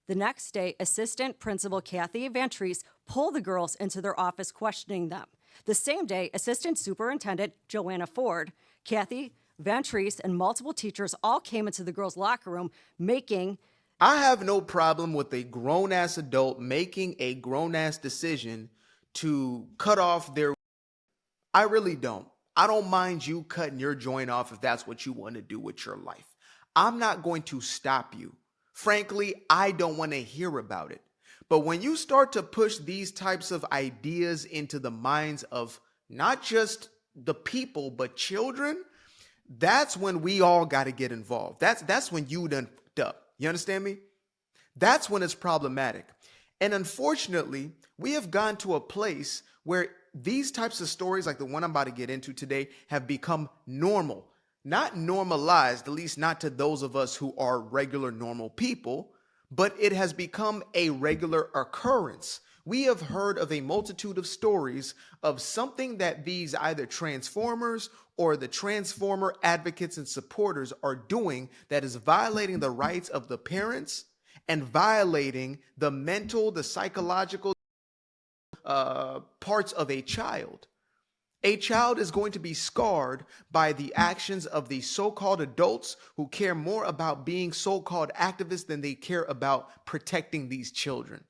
The next day, Assistant Principal Kathy Van Treese pulled the girls into their office, questioning them. The same day, Assistant Superintendent Joanna Ford, Kathy Van Treese, and multiple teachers all came into the girls' locker room making... I have no problem with a grown-ass adult making a grown-ass decision to cut off their... I really don't. I don't mind you cutting your joint off if that's what you want to do with your life. I'm not going to stop you. Frankly, I don't want to hear about it. But when you start to push these types of ideas into the minds of not just the people, but children, that's when we all got to get involved. That's when you done fucked up. You understand me? That's when it's problematic. And unfortunately, we have gone to a place where these types of stories, like the one I'm about to get into today, have become normal. Not normalized, at least not to those of us who are regular, normal people, but it has become a regular occurrence. We have heard of a multitude of stories of something that these either transformers or the transformer advocates and supporters are doing that is violating the rights of the parents and violating the mental, the psychological parts of a child. A child is going to be scarred by the actions of the so-called adults who care more about being so-called activists than they care about protecting these children.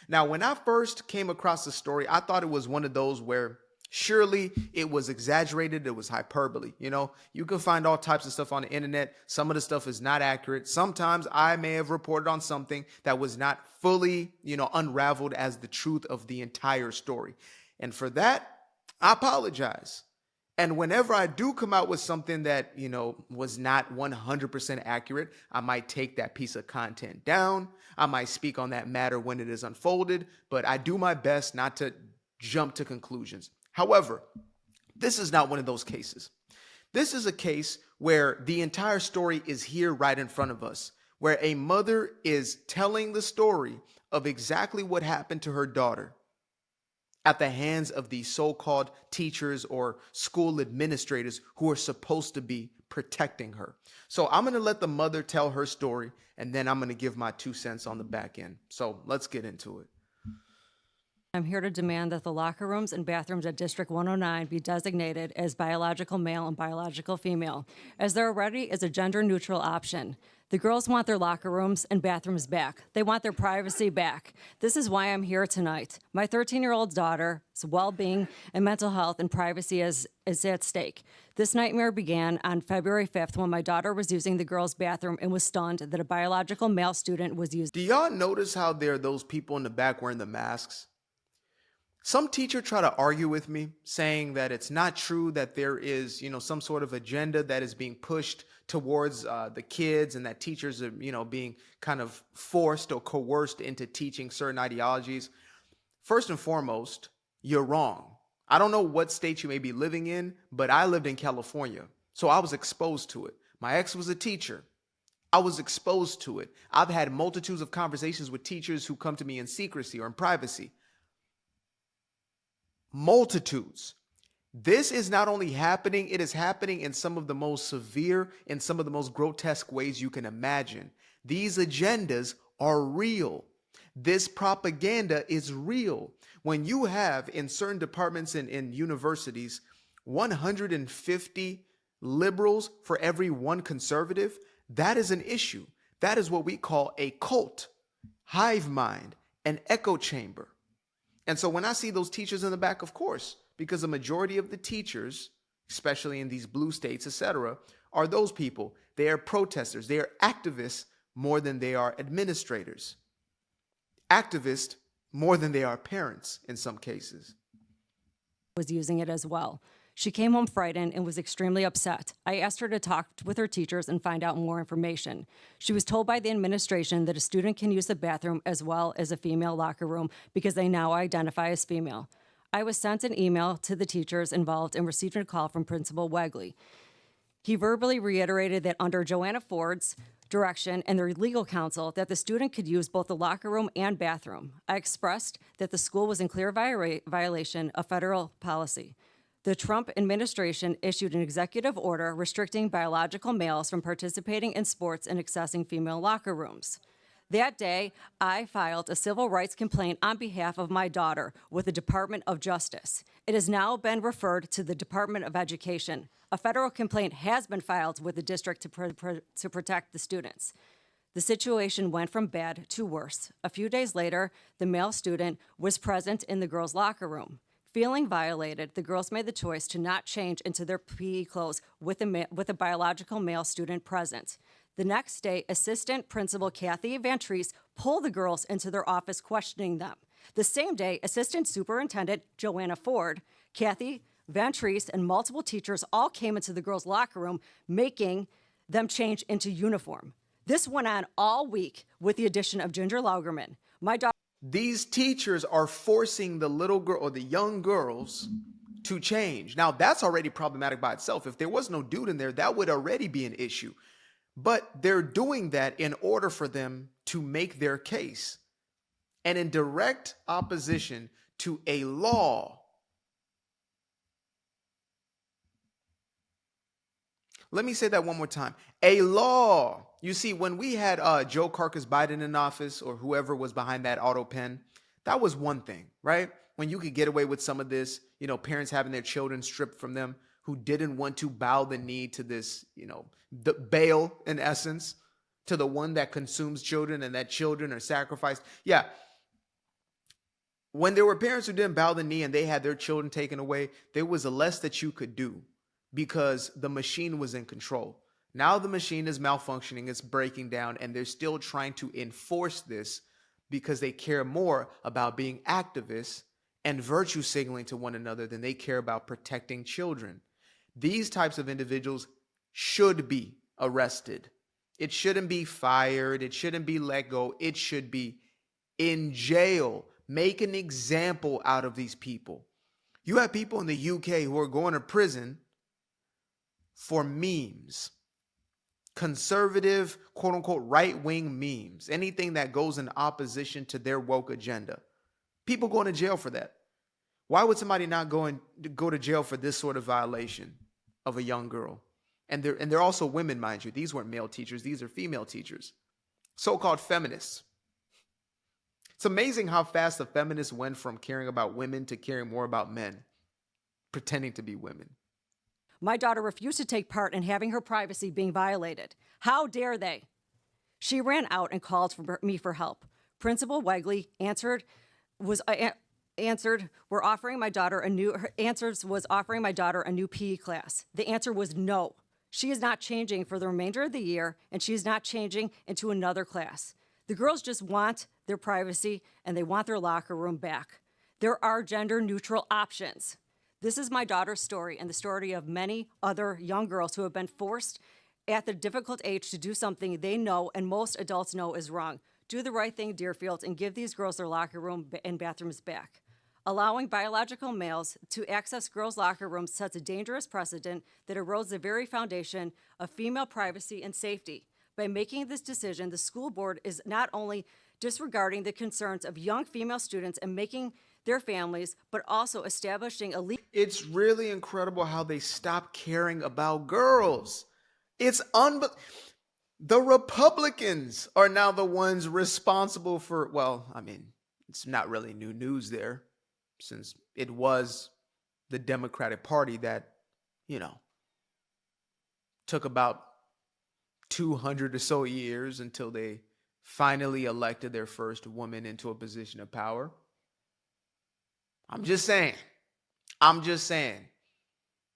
Now, when I first came across the story, I thought it was one of those where surely it was exaggerated, it was hyperbole. You know, you can find all types of stuff on the internet. Some of the stuff is not accurate. Sometimes I may have reported on something that was not fully, unraveled as the truth of the entire story. And for that, I apologize. And whenever I do come out with something that, was not 100% accurate, I might take that piece of content down. I might speak on that matter when it is unfolded, but I do my best not to jump to conclusions. However, this is not one of those cases. This is a case where the entire story is here right in front of us, where a mother is telling the story of exactly what happened to her daughter at the hands of the so-called teachers or school administrators who are supposed to be protecting her. So I'm going to let the mother tell her story, and then I'm going to give my 2 cents on the back end. So let's get into it. I'm here to demand that the locker rooms and bathrooms at District 109 be designated as biological male and biological female, as there already is a gender-neutral option. The girls want their locker rooms and bathrooms back. They want their privacy back. This is why I'm here tonight. My 13-year-old daughter's well-being and mental health and privacy is at stake. This nightmare began on February 5th when my daughter was using the girls' bathroom and was stunned that a biological male student was using. Do y'all notice how there are those people in the back wearing the masks? Some teacher try to argue with me, saying that it's not true, that there is, some sort of agenda that is being pushed towards the kids, and that teachers are, being kind of forced or coerced into teaching certain ideologies. First and foremost, you're wrong. I don't know what state you may be living in, but I lived in California, so I was exposed to it. My ex was a teacher. I was exposed to it. I've had multitudes of conversations with teachers who come to me in secrecy or in privacy. Multitudes. This is not only happening, it is happening in some of the most severe and some of the most grotesque ways you can imagine. These agendas are real. This propaganda is real. When you have in certain departments in universities 150 liberals for every one conservative, that is an issue. That is what we call a cult, hive mind, an echo chamber. And so when I see those teachers in the back, of course, because the majority of the teachers, especially in these blue states, etc., are those people. They are protesters. They are activists more than they are administrators. Activists more than they are parents in some cases. Was using it as well. She came home frightened and was extremely upset. I asked her to talk with her teachers and find out more information. She was told by the administration that a student can use the bathroom as well as a female locker room because they now identify as female. I was sent an email to the teachers involved and received a call from Principal Wegley. He verbally reiterated that under Joanna Ford's direction and their legal counsel that the student could use both the locker room and bathroom. I expressed that the school was in clear violation of federal policy. The Trump administration issued an executive order restricting biological males from participating in sports and accessing female locker rooms. That day, I filed a civil rights complaint on behalf of my daughter with the Department of Justice. It has now been referred to the Department of Education. A federal complaint has been filed with the district to protect the students. The situation went from bad to worse. A few days later, the male student was present in the girls' locker room. Feeling violated, the girls made the choice to not change into their PE clothes with a biological male student present. The next day, Assistant Principal Kathy Van Treese pulled the girls into their office, questioning them. The same day, Assistant Superintendent Joanna Ford, Kathy Van Treese, and multiple teachers all came into the girls' locker room, making them change into uniform. This went on all week with the addition of Ginger Laugerman. These teachers are forcing the little girl or the young girls to change. Now, that's already problematic by itself. If there was no dude in there, that would already be an issue. But they're doing that in order for them to make their case. And in direct opposition to a law. Let me say that one more time. A law. You see, when we had Joe Carcass Biden in office, or whoever was behind that auto pen, that was one thing, right? When you could get away with some of this, parents having their children stripped from them who didn't want to bow the knee to this, the Baal, in essence, to the one that consumes children, and that children are sacrificed. Yeah. When there were parents who didn't bow the knee and they had their children taken away, there was a less that you could do because the machine was in control. Now the machine is malfunctioning, it's breaking down, and they're still trying to enforce this because they care more about being activists and virtue signaling to one another than they care about protecting children. These types of individuals should be arrested. It shouldn't be fired. It shouldn't be let go. It should be in jail. Make an example out of these people. You have people in the UK who are going to prison for memes. Conservative, quote unquote, right-wing memes. Anything that goes in opposition to their woke agenda. People going to jail for that. Why would somebody not go to jail for this sort of violation of a young girl? And they're also women, mind you. These weren't male teachers. These are female teachers. So-called feminists. It's amazing how fast the feminists went from caring about women to caring more about men, pretending to be women. My daughter refused to take part in having her privacy being violated. How dare they? She ran out and called for me for help. Principal Wegley was offering my daughter a new PE class. The answer was no. She is not changing for the remainder of the year, and she is not changing into another class. The girls just want their privacy, and they want their locker room back. There are gender-neutral options. This is my daughter's story and the story of many other young girls who have been forced at the difficult age to do something they know and most adults know is wrong. Do the right thing, Deerfield, and give these girls their locker room and bathrooms back. Allowing biological males to access girls' locker rooms sets a dangerous precedent that erodes the very foundation of female privacy and safety. By making this decision, the school board is not only disregarding the concerns of young female students and making their families, but also establishing a legal. It's really incredible how they stop caring about girls. It's the Republicans are now the ones responsible for, it's not really new news there, since it was the Democratic Party that, took about 200 or so years until they finally elected their first woman into a position of power. I'm just saying.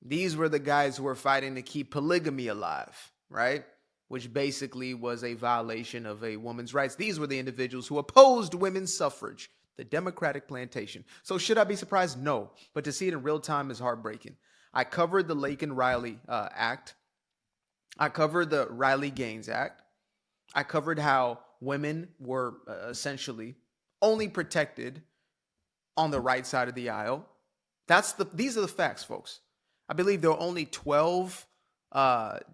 These were the guys who were fighting to keep polygamy alive, right? Which basically was a violation of a woman's rights. These were the individuals who opposed women's suffrage, the Democratic plantation. So should I be surprised? No. But to see it in real time is heartbreaking. I covered the Laken Riley Act. I covered the Riley Gaines Act. I covered how women were essentially only protected on the right side of the aisle. These are the facts, folks. I believe there are only 12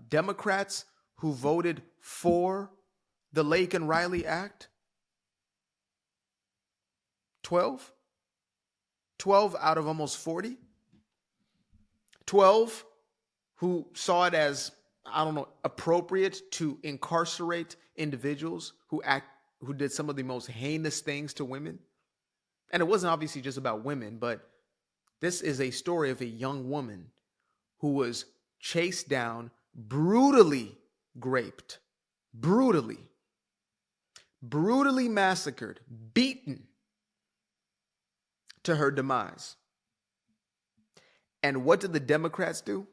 Democrats who voted for the Laken Riley Act. 12? 12 out of almost 40? 12 who saw it as, appropriate to incarcerate individuals who who did some of the most heinous things to women. And it wasn't obviously just about women, but this is a story of a young woman who was chased down, brutally raped, brutally massacred, beaten to her demise. And what did the Democrats do?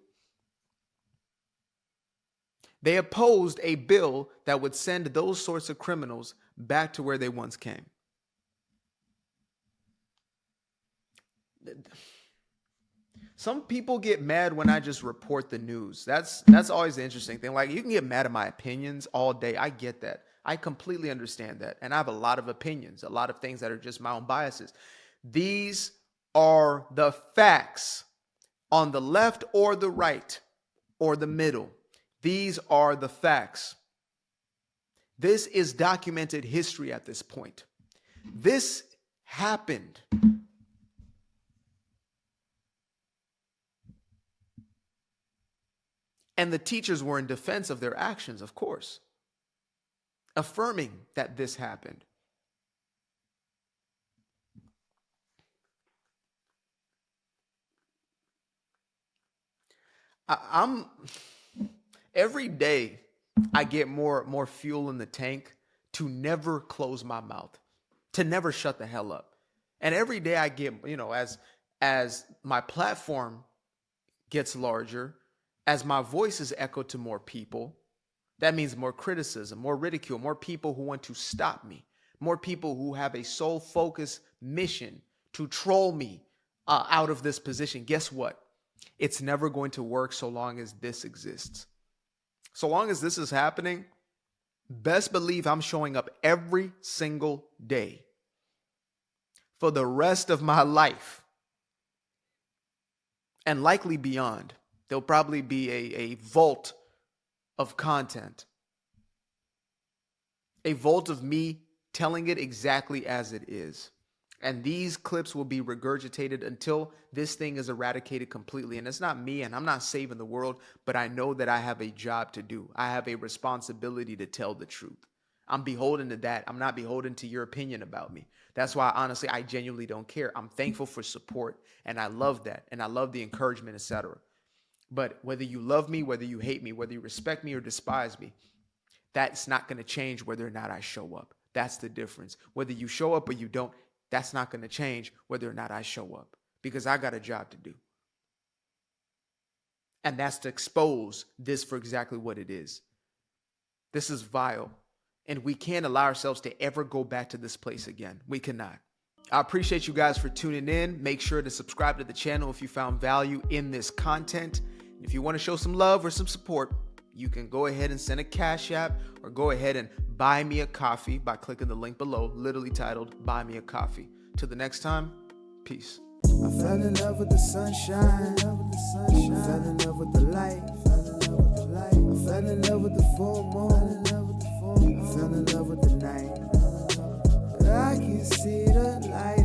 They opposed a bill that would send those sorts of criminals back to where they once came. Some people get mad when I just report the news. That's always the interesting thing. Like, you can get mad at my opinions all day. I get that. I completely understand that. And I have a lot of opinions, a lot of things that are just my own biases. These are the facts on the left or the right or the middle. These are the facts. This is documented history at this point. This happened. And the teachers were in defense of their actions, of course, affirming that this happened. I'm every day I get more fuel in the tank to never close my mouth, to never shut the hell up. And every day I get, as my platform gets larger, as my voice is echoed to more people, that means more criticism, more ridicule, more people who want to stop me, more people who have a sole focus mission to troll me out of this position. Guess what? It's never going to work so long as this exists. So long as this is happening, best believe I'm showing up every single day for the rest of my life and likely beyond. There'll probably be a vault of content, a vault of me telling it exactly as it is. And these clips will be regurgitated until this thing is eradicated completely. And it's not me, and I'm not saving the world, but I know that I have a job to do. I have a responsibility to tell the truth. I'm beholden to that. I'm not beholden to your opinion about me. That's why, honestly, I genuinely don't care. I'm thankful for support, and I love that. And I love the encouragement, etc. But whether you love me, whether you hate me, whether you respect me or despise me, that's not going to change whether or not I show up. That's the difference. Whether you show up or you don't, that's not going to change whether or not I show up, because I got a job to do. And that's to expose this for exactly what it is. This is vile. And we can't allow ourselves to ever go back to this place again. We cannot. I appreciate you guys for tuning in. Make sure to subscribe to the channel if you found value in this content. If you want to show some love or some support, you can go ahead and send a Cash App or go ahead and buy me a coffee by clicking the link below, literally titled Buy Me a Coffee. Till the next time, peace. I fell in love with the sunshine. I fell in love with the light. I fell in love with the full moon. I fell in love with the night. I can see the light.